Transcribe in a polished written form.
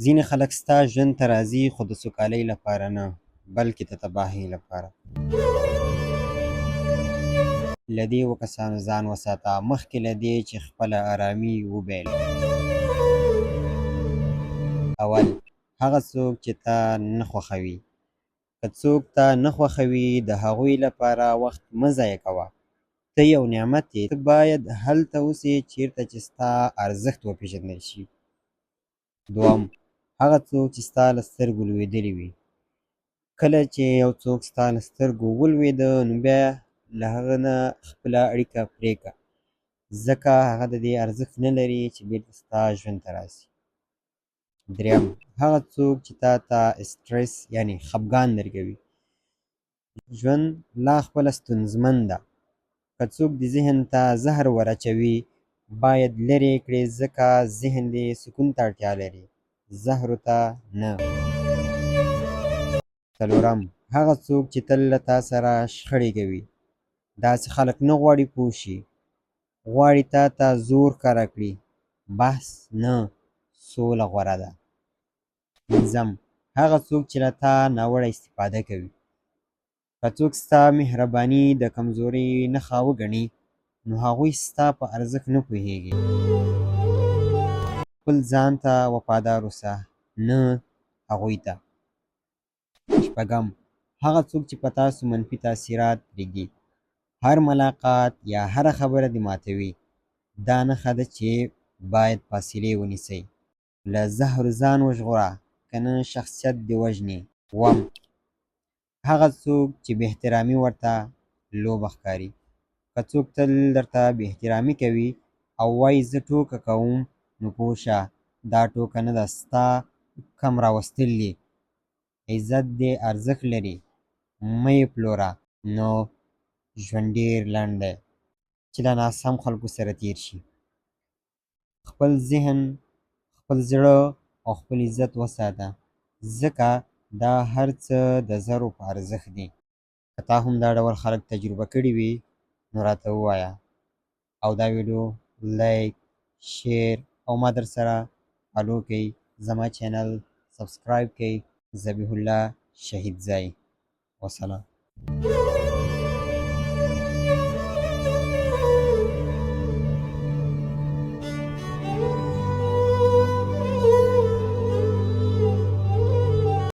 ځینې خلک ستا ژوند ته راځي خو د سوکالۍ لپاره نه، بلکې د تباهۍ لپاره. له دې کسانو ځان وساته، مخکې له دې چې خپله ارامي وبایلې. اول، هغه څوک چې تا نه خوښوي. که څوک تا نه خوښوي، د هغوی لپاره وخت مه ضایع کوه. ته یو نعمت یې. ته باید هلته اوسې چیرته چې ستا ارزښت وپېژندل شي. دوم، هغه څوک چې ستا له سترګو لوېدلي وي. کله چې یو څوک ستا له سترګو ولوېده، نو بیا له هغه نه خپله اړیکه پرې کړه، ځکه هغه د دې ارزښت نه لري چې بېرته ستا ژوند ته راسي. دریم، هغه څوک چې تا ته سټرس یعنې خفګان درکوي. ژوند لا خپله ستونزمن ده. که څوک د ذهن ته زهر ور اچوي، باید لرې یې کړې، ځکه ذهن دې سکون ته اړتیا لري، زهرو ته نه. څلورم، هغه څوک چې تل له تا سره شخړې کوي. داسې خلک نه غواړي پوه شي. غواړي تا ته زور کاره کړي. بحث نه، سوله غوره ده. پنځم، هغه څوک چې له تا ناوړه استفاده کوي. که څوک ستا مهرباني د کمزورۍ نښه وګڼي، نو هغوی ستا په ارزښت نه پوهېږي. خپل ځان ته وفادار اوسه، نه هغوی ته. شپږم، هغه څوک چې په تاسو منفي تاثیرات پرېږدي. هر ملاقات یا هره خبره دې ماتوي. دا نښه ده چې باید فاصلې ونیسئ. له زهرو ځان وژغوره، که نه شخصیت دې وژني. اووم، هغه څوک چې بې احترامي ورته لوبه ښکاري. که څوک تل درته بې احترامي کوي او وایي زه ټوکه کوم، نو پوه شه دا ټوکه نه ده، ستا کم راوستل دي. عزت دې ارزښت لري، مه یې پلوره، نو ژوند ډېر لنډ دی چې له ناسم خلکو سره تېر شي. خپل ذهن، خپل زړه او خپل عزت وساته، ځکه دا هر څه د زرو په ارزښت دي. که تا هم دا ډول خلک تجربه کړي وي، نو راته ووایه. او دا ویډیو لایک، شیر او ما در سره فالو کړئ. زما چینل سبسکرایب کړئ. ذبیح الله شهید ځای. وسلام.